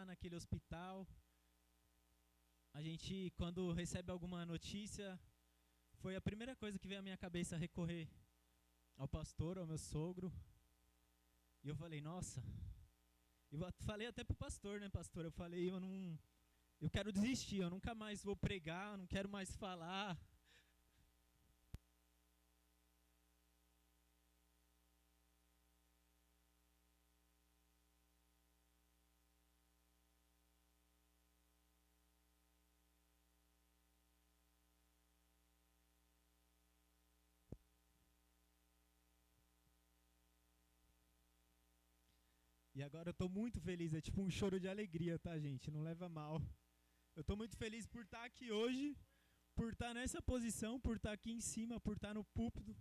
naquele hospital. A gente, quando recebe alguma notícia, foi a primeira coisa que veio à minha cabeça recorrer ao pastor, ao meu sogro. E eu falei, nossa, eu falei até pro pastor, né, pastor? Eu falei, eu quero desistir, eu nunca mais vou pregar, eu não quero mais falar. E agora eu tô muito feliz, é tipo um choro de alegria, tá, gente? Não leva mal. Eu tô muito feliz por estar aqui hoje, por estar nessa posição, por estar aqui em cima, por estar no púlpito,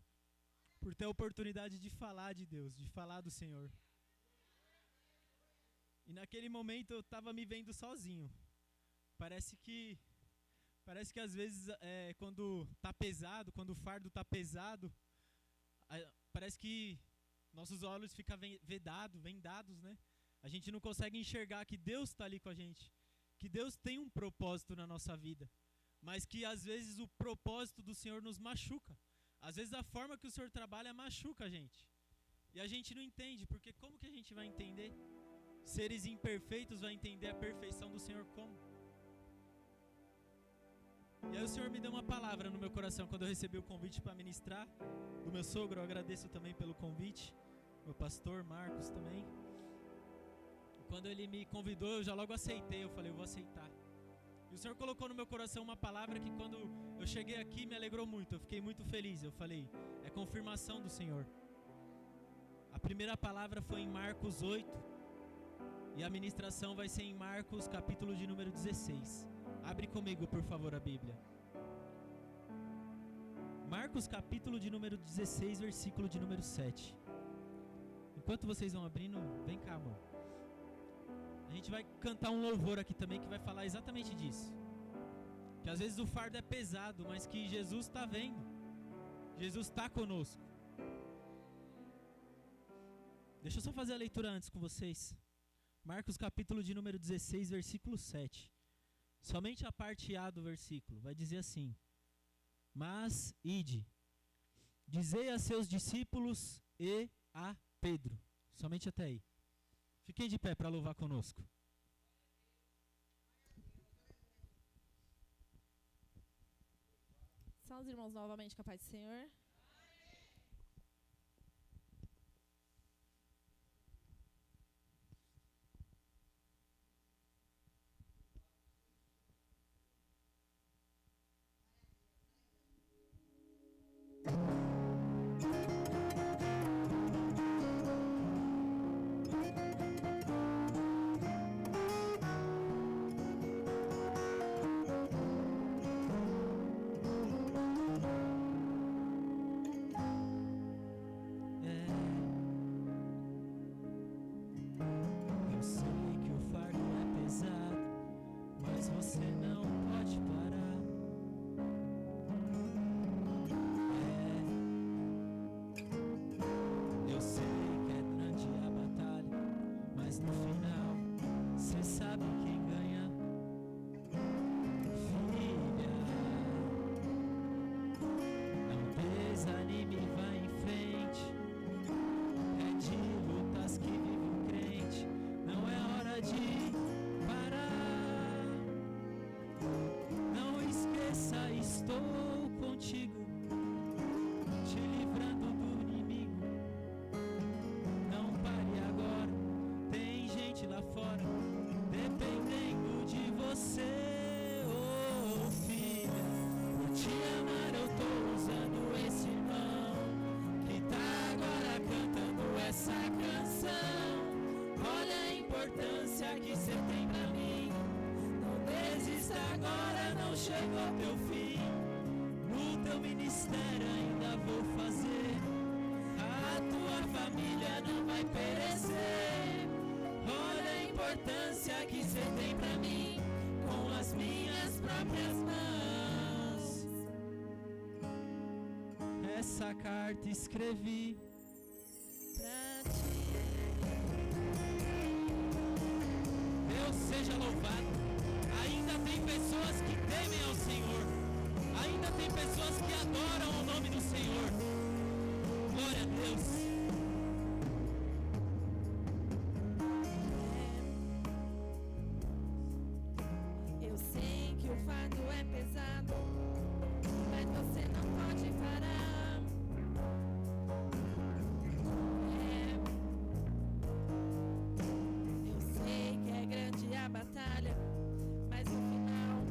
por ter a oportunidade de falar de Deus, de falar do Senhor. E naquele momento eu tava me vendo sozinho. Parece que às vezes quando tá pesado, quando o fardo tá pesado, parece que nossos olhos ficam vendados, né? A gente não consegue enxergar que Deus está ali com a gente, que Deus tem um propósito na nossa vida, mas que às vezes o propósito do Senhor nos machuca. Às vezes a forma que o Senhor trabalha machuca a gente. E a gente não entende, porque como que a gente vai entender? Seres imperfeitos vão entender a perfeição do Senhor como? E aí o Senhor me deu uma palavra no meu coração quando eu recebi o convite para ministrar do meu sogro. Eu agradeço também pelo convite, meu pastor Marcos também. Quando ele me convidou, eu já logo aceitei. Eu falei, eu vou aceitar. E o Senhor colocou no meu coração uma palavra que quando eu cheguei aqui me alegrou muito. Eu fiquei muito feliz. Eu falei, é confirmação do Senhor. A primeira palavra foi em Marcos 8. E a ministração vai ser em Marcos capítulo de número 16. Abre comigo, por favor, a Bíblia. Marcos capítulo de número 16, versículo de número 7. Enquanto vocês vão abrindo, vem cá, amor. A gente vai cantar um louvor aqui também que vai falar exatamente disso. Que às vezes o fardo é pesado, mas que Jesus está vendo. Jesus está conosco. Deixa eu só fazer a leitura antes com vocês. Marcos capítulo de número 16, versículo 7. Somente a parte A do versículo vai dizer assim: mas ide, dizei a seus discípulos e a Pedro. Somente até aí. Fiquem de pé para louvar conosco. Salve os irmãos novamente com a paz do Senhor. Essa carta escrevi pra ti. Eu sei seja louvado. Ainda tem pessoas que temem ao Senhor. Ainda tem pessoas que adoram o nome do Senhor. Glória a Deus. Eu sei que o fardo é pesado, mas você não pode parar. Eu sei que é grande a batalha, mas no final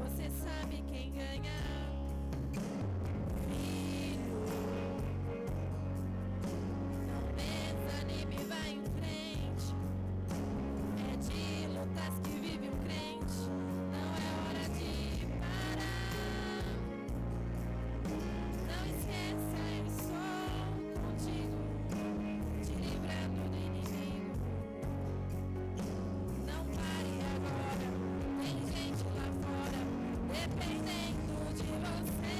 você sabe quem ganha. Filho, não desanime, vai em frente. É de lutas que vive um crente, não é hora de parar. Não esqueça, eu estou contigo, te livrando do inimigo. Não pare agora, tem gente lá fora dependendo de você.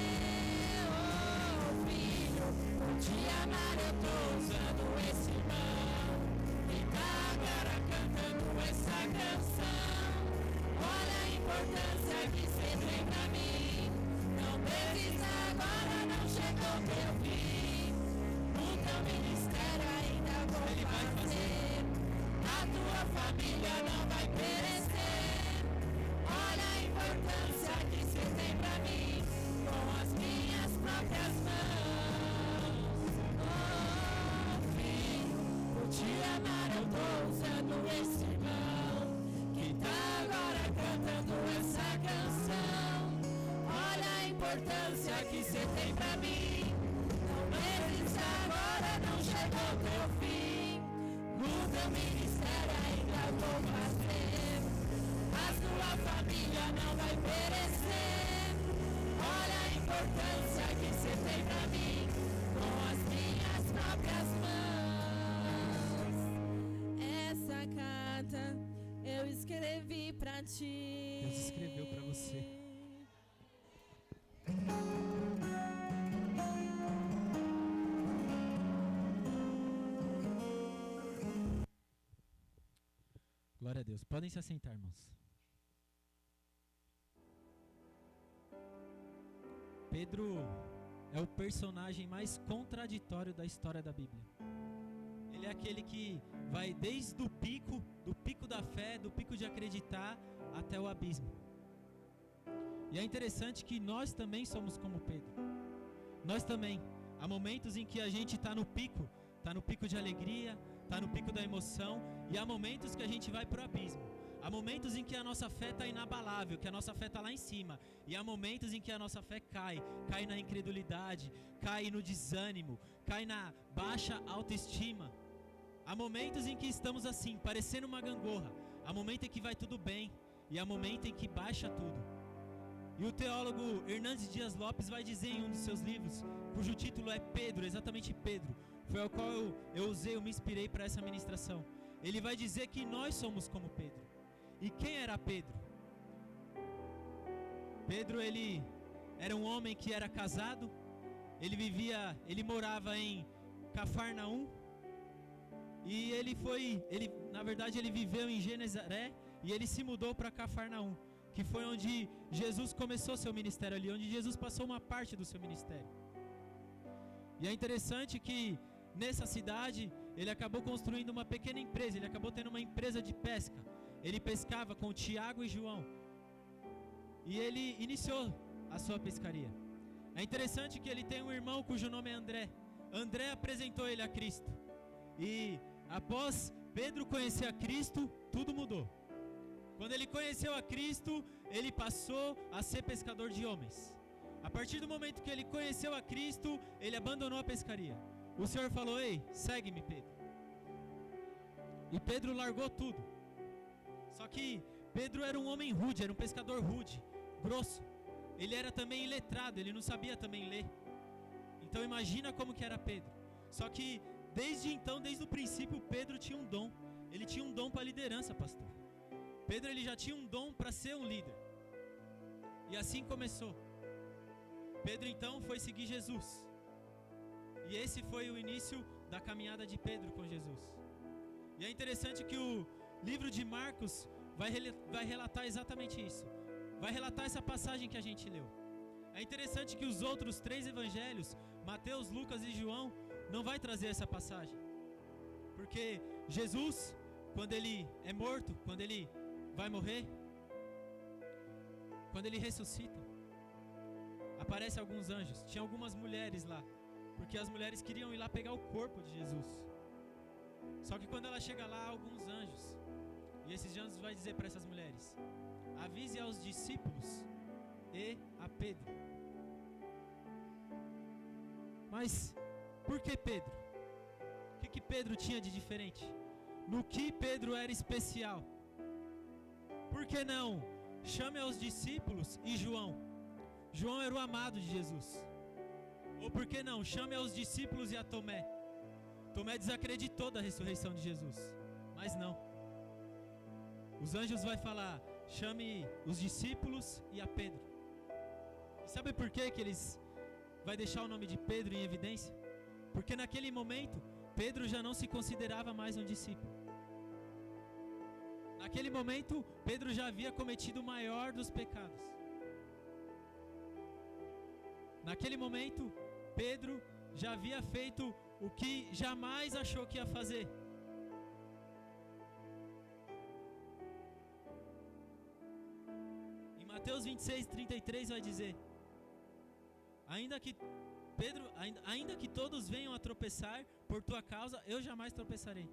Oh filho, por te amar eu tô usando esse irmão que tá agora cantando essa canção. Olha a importância que cê tem pra mim. Não desista agora, não chegou teu fim. O teu ministério ainda vou fazer. A tua família não vai perecer. Olha a importância que cê tem pra mim, com as minhas próprias mãos. Oh filho, por te amar eu tô usando esse irmão que tá agora cantando essa canção. Olha a importância que cê tem pra mim. Não desista agora, não chegou teu fim. No teu ministério ainda vou fazer. A sua família não vai perecer. Olha a importância que cê tem pra mim, com as minhas próprias mãos. Essa carta eu escrevi pra ti. Deus escreveu pra você. Glória a Deus. Podem se assentar, irmãos. Pedro é o personagem mais contraditório da história da Bíblia. Ele é aquele que vai desde o do pico da fé, do pico de acreditar, até o abismo. E é interessante que nós também somos como Pedro. Nós também. Há momentos em que a gente está no pico de alegria, está no pico da emoção, e há momentos que a gente vai para o abismo. Há momentos em que a nossa fé está inabalável, que a nossa fé está lá em cima. E há momentos em que a nossa fé cai na incredulidade, cai no desânimo, cai na baixa autoestima. Há momentos em que estamos assim, parecendo uma gangorra. Há momento em que vai tudo bem, e há momento em que baixa tudo. E o teólogo Hernandes Dias Lopes vai dizer em um dos seus livros, cujo título é Pedro, exatamente Pedro, foi ao qual eu me inspirei para essa ministração. Ele vai dizer que nós somos como Pedro. E quem era Pedro? Pedro, ele era um homem que era casado, ele morava em Cafarnaum, e na verdade ele viveu em Genezaré, e ele se mudou para Cafarnaum, que foi onde Jesus começou seu ministério ali, onde Jesus passou uma parte do seu ministério. E é interessante que nessa cidade, ele acabou construindo uma pequena empresa, ele acabou tendo uma empresa de pesca. Ele pescava com Tiago e João. E ele iniciou a sua pescaria. É interessante que ele tem um irmão cujo nome é André. André apresentou ele a Cristo. E após Pedro conhecer a Cristo, tudo mudou. Quando ele conheceu a Cristo, ele passou a ser pescador de homens. A partir do momento que ele conheceu a Cristo, ele abandonou a pescaria. O Senhor falou: ei, segue-me, Pedro. E Pedro largou tudo. Só que Pedro era um homem rude, era um pescador rude, grosso. Ele era também iletrado, ele não sabia também ler. Então imagina como que era Pedro. Só que desde então, desde o princípio, Pedro tinha um dom. Ele tinha um dom para liderança, pastor. Pedro, ele já tinha um dom para ser um líder. E assim começou. Pedro então foi seguir Jesus. E esse foi o início da caminhada de Pedro com Jesus. E é interessante que o livro de Marcos vai relatar exatamente isso. Vai relatar essa passagem que a gente leu. É interessante que os outros 3 evangelhos, Mateus, Lucas e João, não vai trazer essa passagem. Porque Jesus, quando ele é morto, quando ele vai morrer, quando ele ressuscita, aparecem alguns anjos. Tinha algumas mulheres lá, porque as mulheres queriam ir lá pegar o corpo de Jesus. Só que quando ela chega lá, há alguns anjos. E esses anjos vai dizer para essas mulheres: avise aos discípulos e a Pedro. Mas por que Pedro? O que Pedro tinha de diferente? No que Pedro era especial? Por que não? Chame aos discípulos e João. João era o amado de Jesus. Ou por que não? Chame aos discípulos e a Tomé. Tomé desacreditou da ressurreição de Jesus. Mas não. Os anjos vão falar: chame os discípulos e a Pedro. E sabe por que eles vai deixar o nome de Pedro em evidência? Porque naquele momento, Pedro já não se considerava mais um discípulo. Naquele momento, Pedro já havia cometido o maior dos pecados. Naquele momento, Pedro já havia feito o que jamais achou que ia fazer. Em Mateus 26:33 vai dizer: ainda que todos venham a tropeçar por tua causa, eu jamais tropeçarei.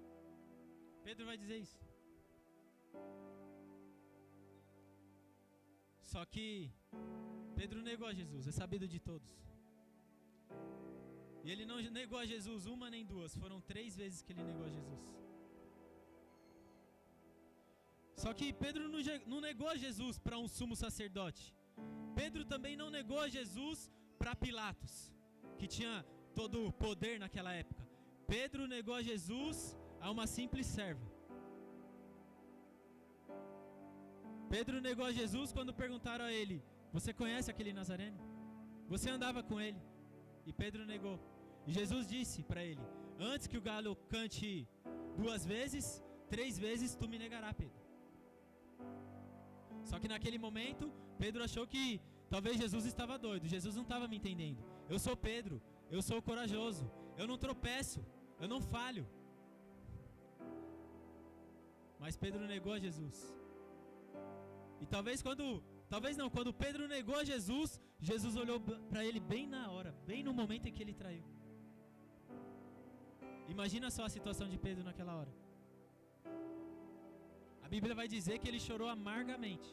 Pedro vai dizer isso. Só que Pedro negou a Jesus, é sabido de todos. E ele não negou a Jesus uma nem duas, foram 3 vezes que ele negou a Jesus. Só que Pedro não negou a Jesus para um sumo sacerdote. Pedro também não negou a Jesus para Pilatos, que tinha todo o poder naquela época. Pedro negou a Jesus a uma simples serva. Pedro negou a Jesus quando perguntaram a ele: você conhece aquele Nazareno? Você andava com ele? E Pedro negou. E Jesus disse para ele: antes que o galo cante 2 vezes, 3 vezes tu me negará, Pedro. Só que naquele momento, Pedro achou que talvez Jesus estava doido. Jesus não estava me entendendo. Eu sou Pedro, eu sou corajoso, eu não tropeço, eu não falho. Mas Pedro negou a Jesus. E quando Pedro negou a Jesus, Jesus olhou para ele bem na hora, bem no momento em que ele traiu. Imagina só a situação de Pedro naquela hora. A Bíblia vai dizer que ele chorou amargamente.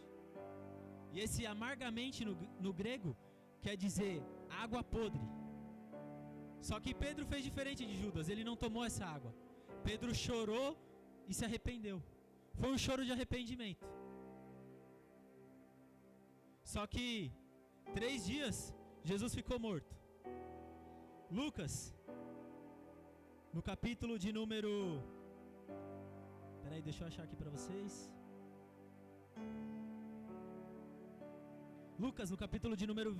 E esse amargamente no grego quer dizer água podre. Só que Pedro fez diferente de Judas, ele não tomou essa água. Pedro chorou e se arrependeu. Foi um choro de arrependimento. Só que 3 dias Jesus ficou morto. Lucas, no capítulo de número... Peraí, deixa eu achar aqui para vocês. Lucas, no capítulo de número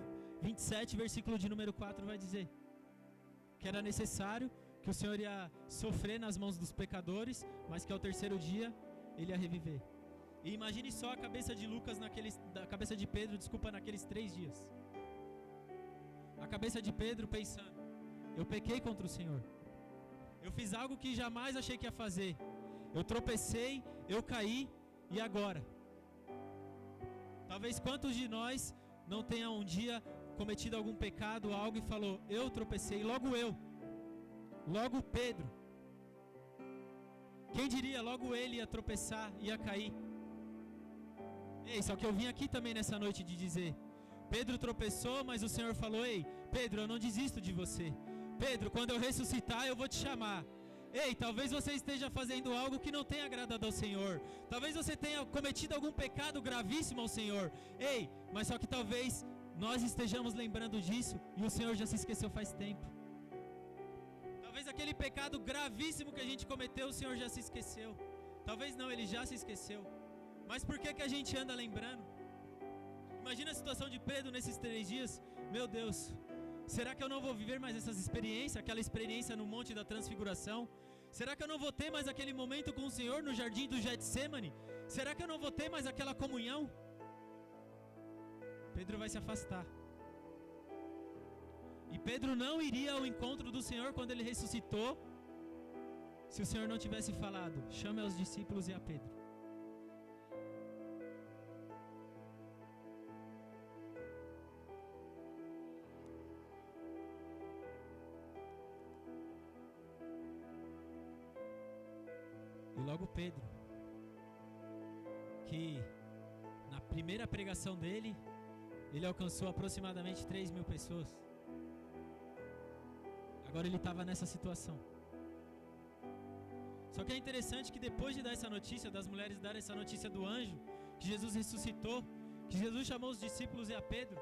27, versículo de número 4, vai dizer que era necessário que o Senhor ia sofrer nas mãos dos pecadores, mas que ao 3º dia ele ia reviver. E imagine só a cabeça de Lucas a cabeça de Pedro, naqueles 3 dias. A cabeça de Pedro pensando: eu pequei contra o Senhor. Eu fiz algo que jamais achei que ia fazer. Eu tropecei, eu caí, e agora? Talvez quantos de nós não tenha um dia cometido algum pecado, algo e falou: eu tropecei, logo Pedro. Quem diria, logo ele ia tropeçar, ia cair. Ei, só que eu vim aqui também nessa noite de dizer: Pedro tropeçou, mas o Senhor falou: ei, Pedro, eu não desisto de você. Pedro, quando eu ressuscitar, eu vou te chamar. Ei, talvez você esteja fazendo algo que não tenha agradado ao Senhor. Talvez você tenha cometido algum pecado gravíssimo ao Senhor. Ei, mas só que talvez nós estejamos lembrando disso e o Senhor já se esqueceu faz tempo. Talvez aquele pecado gravíssimo que a gente cometeu, o Senhor já se esqueceu. Talvez não, Ele já se esqueceu. Mas por que a gente anda lembrando? Imagina a situação de Pedro nesses 3 dias. Meu Deus, será que eu não vou viver mais essas experiências? Aquela experiência no Monte da Transfiguração? Será que eu não vou ter mais aquele momento com o Senhor no jardim do Getsêmani? Será que eu não vou ter mais aquela comunhão? Pedro vai se afastar. E Pedro não iria ao encontro do Senhor quando ele ressuscitou, se o Senhor não tivesse falado: chame aos discípulos e a Pedro. E logo Pedro, que na primeira pregação dele, ele alcançou aproximadamente 3.000 pessoas. Agora ele estava nessa situação. Só que é interessante que depois de dar essa notícia, das mulheres darem essa notícia do anjo, que Jesus ressuscitou, que Jesus chamou os discípulos e a Pedro,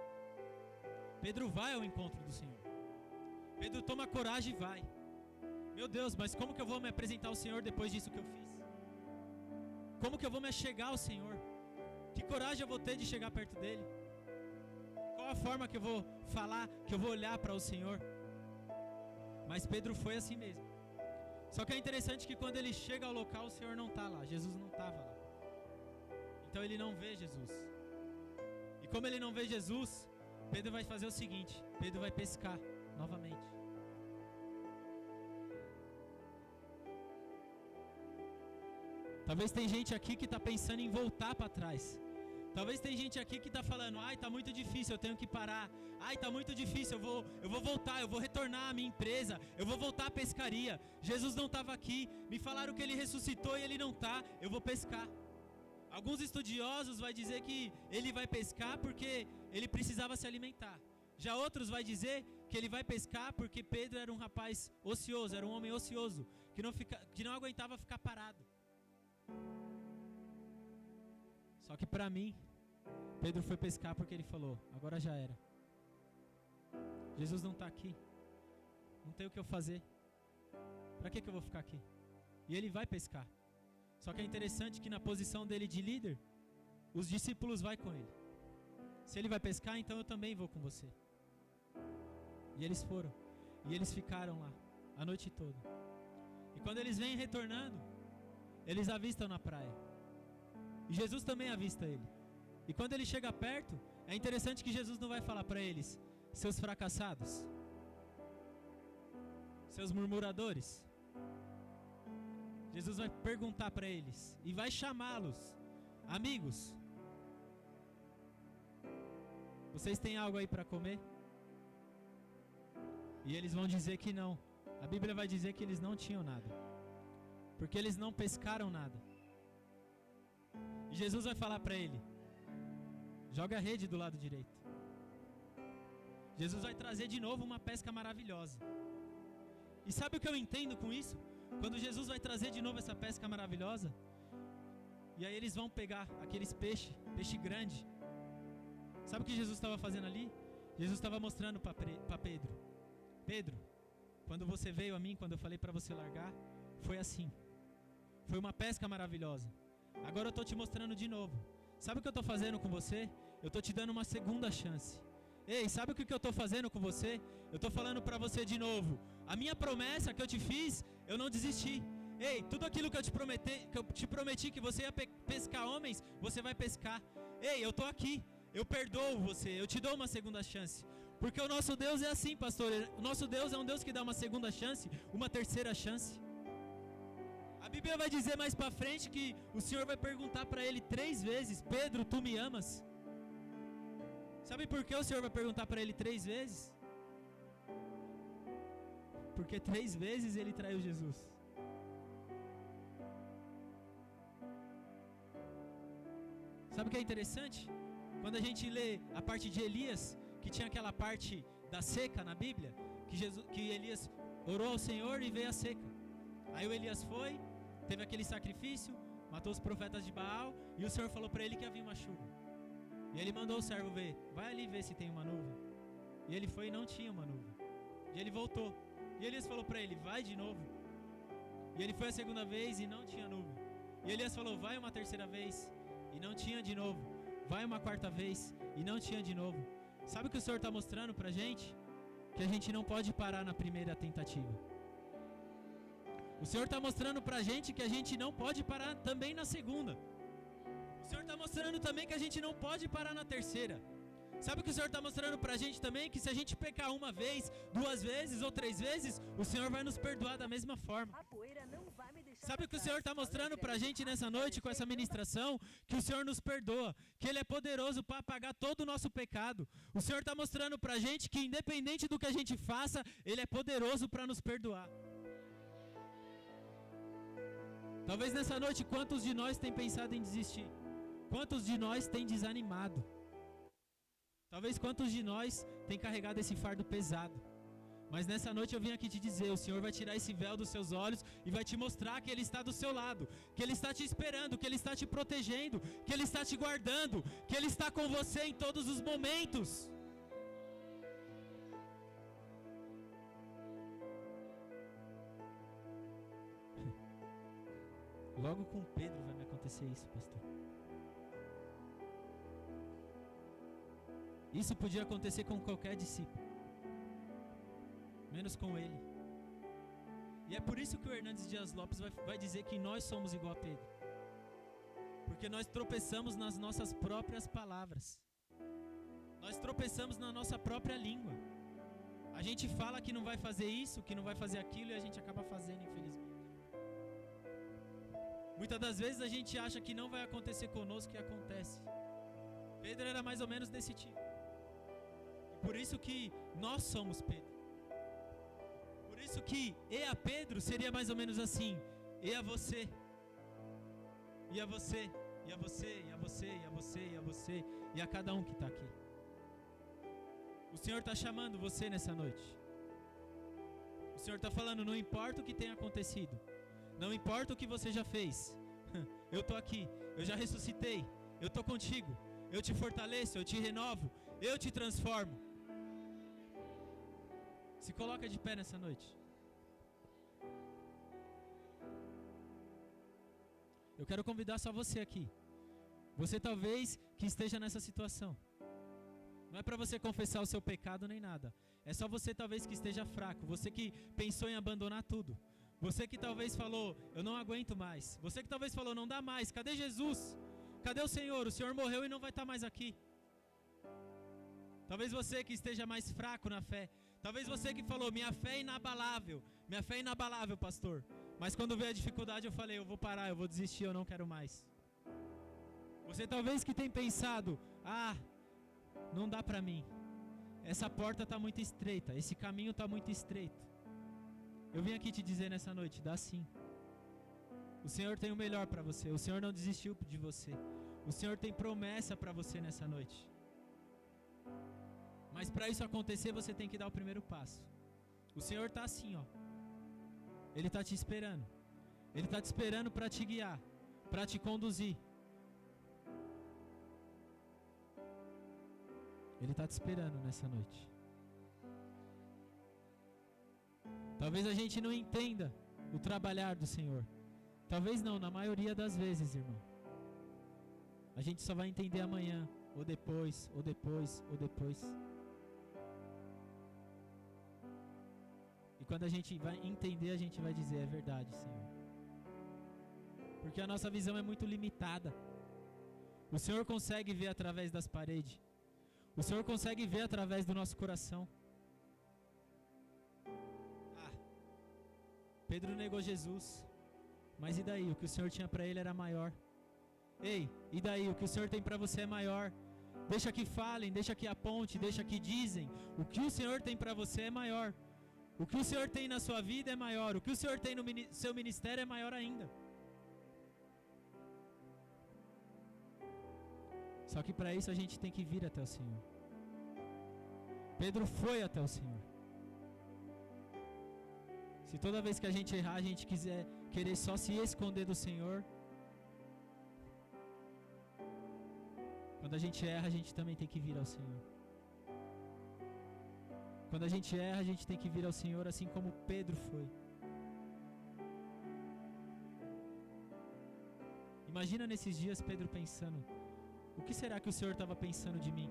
Pedro vai ao encontro do Senhor. Pedro toma coragem e vai. Meu Deus, mas como que eu vou me apresentar ao Senhor depois disso que eu fiz? Como que eu vou me achegar ao Senhor? Que coragem eu vou ter de chegar perto dele? Qual a forma que eu vou falar, que eu vou olhar para o Senhor? Mas Pedro foi assim mesmo. Só que é interessante que quando ele chega ao local, o Senhor não está lá, Jesus não estava lá. Então ele não vê Jesus. E como ele não vê Jesus, Pedro vai fazer o seguinte: Pedro vai pescar novamente. Talvez tem gente aqui que está pensando em voltar para trás. Talvez tem gente aqui que está falando: ai, está muito difícil, eu tenho que parar. Ai, está muito difícil, eu vou voltar, eu vou retornar à minha empresa, eu vou voltar à pescaria. Jesus não estava aqui, me falaram que ele ressuscitou e ele não está, eu vou pescar. Alguns estudiosos vão dizer que ele vai pescar porque ele precisava se alimentar. Já outros vão dizer que ele vai pescar porque Pedro era um rapaz ocioso, era um homem ocioso, que não aguentava ficar parado. Só que para mim, Pedro foi pescar porque ele falou: agora já era. Jesus não está aqui. Não tem o que eu fazer. Para que eu vou ficar aqui? E ele vai pescar. Só que é interessante que na posição dele de líder, os discípulos vão com ele. Se ele vai pescar, então eu também vou com você. E eles foram. E eles ficaram lá a noite toda. E quando eles vêm retornando, eles avistam na praia. E Jesus também avista ele. E quando ele chega perto, é interessante que Jesus não vai falar para eles: seus fracassados, seus murmuradores. Jesus vai perguntar para eles e vai chamá-los: amigos, vocês têm algo aí para comer? E eles vão dizer que não. A Bíblia vai dizer que eles não tinham nada, porque eles não pescaram nada. E Jesus vai falar para ele: joga a rede do lado direito. Jesus vai trazer de novo uma pesca maravilhosa. E sabe o que eu entendo com isso? Quando Jesus vai trazer de novo essa pesca maravilhosa, e aí eles vão pegar aqueles peixe grande. Sabe o que Jesus estava fazendo ali? Jesus estava mostrando para Pedro: Pedro, quando você veio a mim, quando eu falei para você largar, foi assim. Foi uma pesca maravilhosa. Agora eu estou te mostrando de novo. Sabe o que eu estou fazendo com você? Eu estou te dando uma segunda chance. Ei, sabe o que eu estou fazendo com você? Eu estou falando para você de novo: a minha promessa que eu te fiz, eu não desisti. Ei, tudo aquilo que eu te prometi que você ia pescar homens, você vai pescar. Ei, eu estou aqui, eu perdoo você, eu te dou uma segunda chance. Porque o nosso Deus é assim, pastor. O nosso Deus é um Deus que dá uma segunda chance, uma terceira chance. A Bíblia vai dizer mais para frente que o Senhor vai perguntar para ele 3 vezes: Pedro, tu me amas? Sabe por que o Senhor vai perguntar para ele 3 vezes? Porque 3 vezes ele traiu Jesus. Sabe o que é interessante? Quando a gente lê a parte de Elias, que tinha aquela parte da seca na Bíblia, que Elias orou ao Senhor e veio a seca. Aí o Elias foi, teve aquele sacrifício, matou os profetas de Baal, e o Senhor falou para ele que havia uma chuva. E ele mandou o servo ver: vai ali ver se tem uma nuvem. E ele foi e não tinha uma nuvem. E ele voltou. E Elias falou para ele: vai de novo. E ele foi a segunda vez e não tinha nuvem. E Elias falou: vai uma terceira vez, e não tinha de novo. Vai uma quarta vez, e não tinha de novo. Sabe o que o Senhor está mostrando para a gente? Que a gente não pode parar na primeira tentativa. O Senhor está mostrando pra gente que a gente não pode parar também na segunda. O Senhor está mostrando também que a gente não pode parar na terceira. Sabe o que o Senhor está mostrando pra gente também? Que se a gente pecar uma vez, 2 vezes ou 3 vezes, o Senhor vai nos perdoar da mesma forma. Sabe o que o Senhor está mostrando pra gente nessa noite com essa ministração? Que o Senhor nos perdoa, que Ele é poderoso para apagar todo o nosso pecado. O Senhor está mostrando pra gente que independente do que a gente faça, Ele é poderoso para nos perdoar. Talvez nessa noite, quantos de nós têm pensado em desistir? Quantos de nós têm desanimado? Talvez quantos de nós têm carregado esse fardo pesado? Mas nessa noite eu vim aqui te dizer, o Senhor vai tirar esse véu dos seus olhos e vai te mostrar que Ele está do seu lado, que Ele está te esperando, que Ele está te protegendo, que Ele está te guardando, que Ele está com você em todos os momentos. Logo com Pedro vai me acontecer isso, pastor. Isso podia acontecer com qualquer discípulo, menos com ele. E é por isso que o Hernandes Dias Lopes vai dizer que nós somos igual a Pedro. Porque nós tropeçamos nas nossas próprias palavras. Nós tropeçamos na nossa própria língua. A gente fala que não vai fazer isso, que não vai fazer aquilo, e a gente acaba fazendo, infelizmente. Muitas das vezes a gente acha que não vai acontecer conosco, e acontece. Pedro era mais ou menos desse tipo. Por isso que nós somos Pedro. Por isso que e a Pedro seria mais ou menos assim: e a você, e a você, e a você, e a você, e a você, e a você, e a cada um que está aqui. O Senhor está chamando você nessa noite. O Senhor está falando: não importa o que tenha acontecido, não importa o que você já fez, eu estou aqui, eu já ressuscitei, eu estou contigo, eu te fortaleço, eu te renovo, eu te transformo. Se coloca de pé nessa noite. Eu quero convidar só você aqui. Você talvez que esteja nessa situação. Não é para você confessar o seu pecado nem nada. É só você talvez que esteja fraco. Você que pensou em abandonar tudo. Você que talvez falou: eu não aguento mais. Você que talvez falou: não dá mais. Cadê Jesus? Cadê o Senhor? O Senhor morreu e não vai estar mais aqui. Talvez você que esteja mais fraco na fé. Talvez você que falou: minha fé é inabalável. Minha fé é inabalável, pastor. Mas quando veio a dificuldade eu falei: eu vou parar, eu vou desistir, eu não quero mais. Você talvez que tem pensado: ah, não dá pra mim. Essa porta está muito estreita, esse caminho está muito estreito. Eu vim aqui te dizer nessa noite: dá sim. O Senhor tem o melhor para você. O Senhor não desistiu de você. O Senhor tem promessa para você nessa noite. Mas para isso acontecer, você tem que dar o primeiro passo. O Senhor está assim, ó. Ele está te esperando. Ele está te esperando para te guiar, para te conduzir. Ele está te esperando nessa noite. Talvez a gente não entenda o trabalhar do Senhor. Talvez não, na maioria das vezes, irmão. A gente só vai entender amanhã, ou depois, ou depois, ou depois. E quando a gente vai entender, a gente vai dizer: é verdade, Senhor. Porque a nossa visão é muito limitada. O Senhor consegue ver através das paredes. O Senhor consegue ver através do nosso coração. Pedro negou Jesus. Mas e daí? O que o Senhor tinha para ele era maior. Ei, e daí? O que o Senhor tem para você é maior. Deixa que falem, deixa que aponte, deixa que dizem. O que o Senhor tem para você é maior. O que o Senhor tem na sua vida é maior. O que o Senhor tem no seu ministério é maior ainda. Só que para isso a gente tem que vir até o Senhor. Pedro foi até o Senhor. Se toda vez que a gente errar, a gente querer só se esconder do Senhor, quando a gente erra, a gente também tem que vir ao Senhor. Quando a gente erra, a gente tem que vir ao Senhor, assim como Pedro foi. Imagina nesses dias Pedro pensando: o que será que o Senhor estava pensando de mim?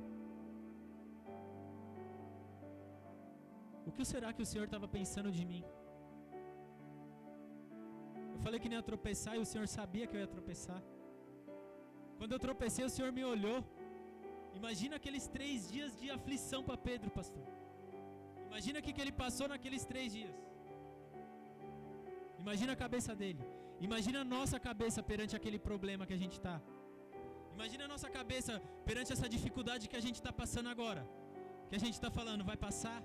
O que será que o Senhor estava pensando de mim? Eu falei que não ia tropeçar e o Senhor sabia que eu ia tropeçar. Quando eu tropecei, o Senhor me olhou. Imagina aqueles 3 dias de aflição para Pedro, pastor. Imagina o que ele passou naqueles 3 dias. Imagina a cabeça dele. Imagina a nossa cabeça perante aquele problema que a gente está. Imagina a nossa cabeça perante essa dificuldade que a gente está passando agora. Que a gente está falando, vai passar?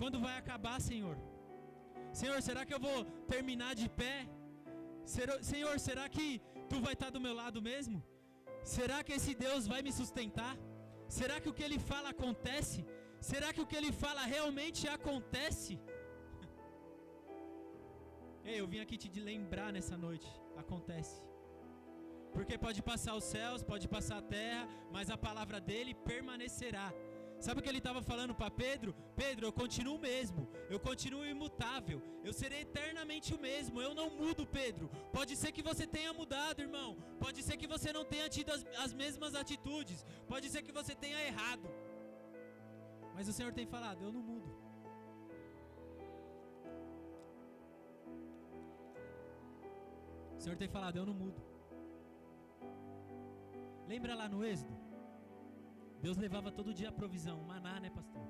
Quando vai acabar, Senhor? Senhor, será que eu vou terminar de pé? Senhor, será que Tu vai estar do meu lado mesmo? Será que esse Deus vai me sustentar? Será que o que Ele fala acontece? Será que o que Ele fala realmente acontece? Ei, eu vim aqui te lembrar nessa noite, acontece. Porque pode passar os céus, pode passar a terra, mas a palavra dele permanecerá. Sabe o que ele estava falando para Pedro? Pedro, eu continuo o mesmo, eu continuo imutável, eu serei eternamente o mesmo, eu não mudo, Pedro. Pode ser que você tenha mudado, irmão, pode ser que você não tenha tido as mesmas atitudes, pode ser que você tenha errado, mas o Senhor tem falado, eu não mudo. O Senhor tem falado, eu não mudo. Lembra lá no Êxodo? Deus levava todo dia a provisão, o maná, né, pastor?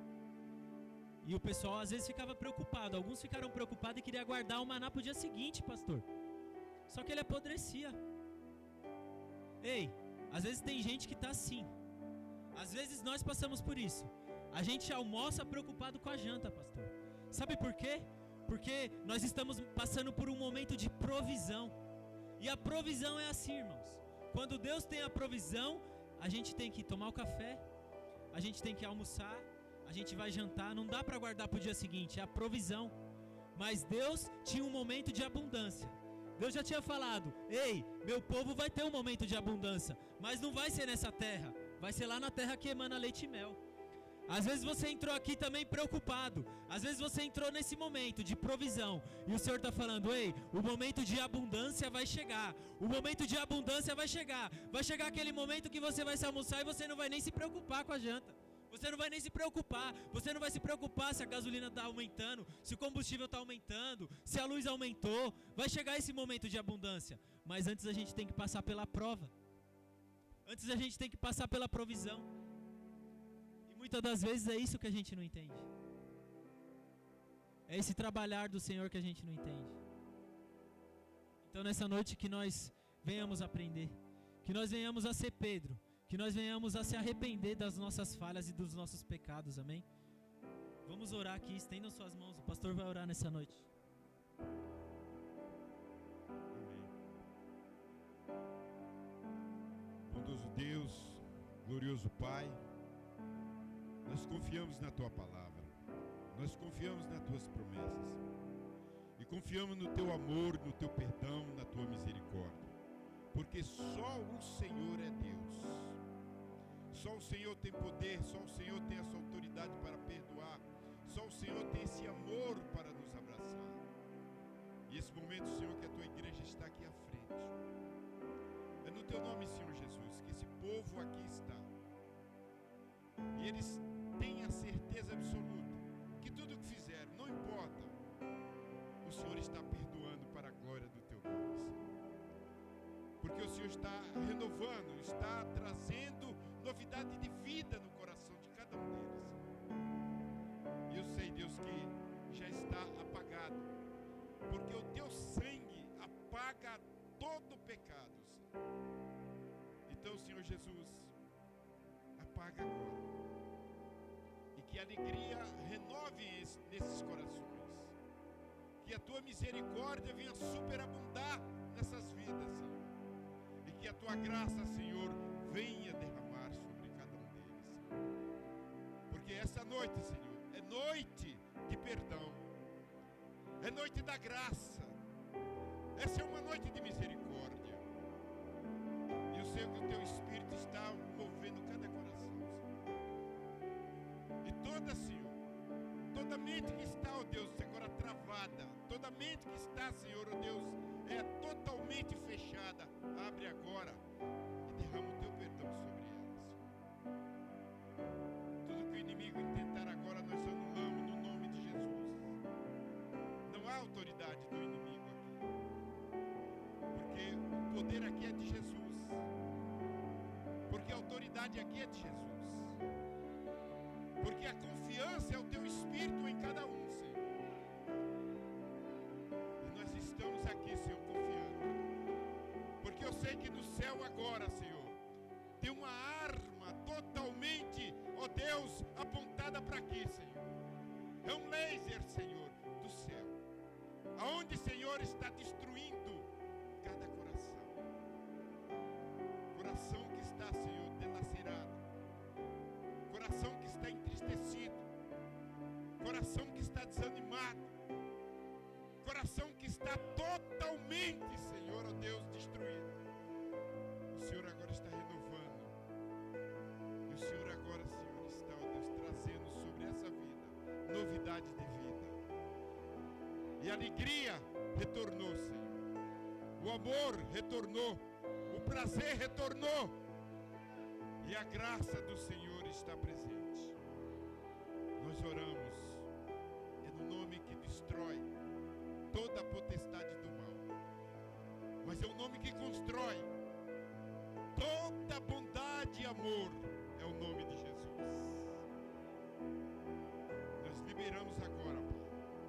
E o pessoal às vezes ficava preocupado. Alguns ficaram preocupados e queriam guardar o maná para o dia seguinte, pastor. Só que ele apodrecia. Ei, às vezes tem gente que está assim. Às vezes nós passamos por isso. A gente almoça preocupado com a janta, pastor. Sabe por quê? Porque nós estamos passando por um momento de provisão. E a provisão é assim, irmãos. Quando Deus tem a provisão, a gente tem que tomar o café, a gente tem que almoçar, a gente vai jantar, não dá para guardar para o dia seguinte, é a provisão. Mas Deus tinha um momento de abundância. Deus já tinha falado, ei, meu povo vai ter um momento de abundância, mas não vai ser nessa terra, vai ser lá na terra que emana leite e mel. Às vezes você entrou aqui também preocupado, às vezes você entrou nesse momento de provisão, e o Senhor está falando, ei, o momento de abundância vai chegar, o momento de abundância vai chegar aquele momento que você vai se almoçar e você não vai nem se preocupar com a janta, você não vai nem se preocupar, você não vai se preocupar se a gasolina está aumentando, se o combustível está aumentando, se a luz aumentou, vai chegar esse momento de abundância, mas antes a gente tem que passar pela prova, antes a gente tem que passar pela provisão. Muitas das vezes é isso que a gente não entende. É esse trabalhar do Senhor que a gente não entende. Então nessa noite que nós venhamos aprender, que nós venhamos a ser Pedro, que nós venhamos a se arrepender das nossas falhas e dos nossos pecados, amém? Vamos orar aqui, estendam suas mãos, o pastor vai orar nessa noite. Amém. Bondoso Deus, glorioso Pai, nós confiamos na Tua palavra, nós confiamos nas Tuas promessas e confiamos no Teu amor, no Teu perdão, na Tua misericórdia, porque só o Senhor é Deus, só o Senhor tem poder, só o Senhor tem essa autoridade para perdoar, só o Senhor tem esse amor para nos abraçar. E esse momento, Senhor, que a Tua igreja está aqui à frente, é no Teu nome, Senhor Jesus, que esse povo aqui está, e eles tenha a certeza absoluta que tudo o que fizeram, não importa, o Senhor está perdoando para a glória do Teu nome, Senhor. Porque o Senhor está renovando, está trazendo novidade de vida no coração de cada um deles, Senhor. E eu sei, Deus, que já está apagado, porque o Teu sangue apaga todo o pecado, Senhor. Então, Senhor Jesus, apaga agora. Que a alegria renove nesses corações, que a Tua misericórdia venha superabundar nessas vidas, Senhor, e que a Tua graça, Senhor, venha derramar sobre cada um deles, Senhor. Porque essa noite, Senhor, é noite de perdão, é noite da graça, essa é uma noite de misericórdia, e eu sei que o Teu Espírito está movendo cada coração, Senhor, toda mente que está, ó Deus, agora travada, toda mente que está, Senhor, ó Deus, é totalmente fechada, abre agora e derrama o Teu perdão sobre ela, Senhor. Tudo que o inimigo intentar agora, nós anulamos no nome de Jesus. Não há autoridade do inimigo aqui. poder aqui é de Jesus. Porque a autoridade aqui é de Jesus. Porque a confiança é o teu Espírito em cada um, Senhor. E nós estamos aqui, Senhor, confiando. Porque eu sei que no céu agora, Senhor, tem uma arma totalmente, ó Deus, apontada para aqui, Senhor. É um laser, Senhor, do céu. Aonde, Senhor, está destruindo cada coração. Coração que está, Senhor, dilacerado. Coração que está entristecido. Coração que está desanimado. Coração que está totalmente, Senhor, ó Deus, destruído. O Senhor agora está renovando. E o Senhor agora, Senhor, está, ó Deus, trazendo sobre essa vida novidade de vida. E a alegria retornou, Senhor. O amor retornou. O prazer retornou. E a graça do Senhor está presente. Nós oramos. É no nome que destrói toda a potestade do mal. Mas é o nome que constrói toda bondade e amor. É o nome de Jesus. Nós liberamos agora, Pai,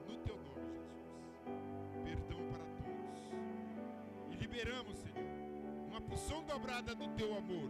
no teu nome, Jesus, perdão para todos. E liberamos, Senhor, uma porção dobrada do teu amor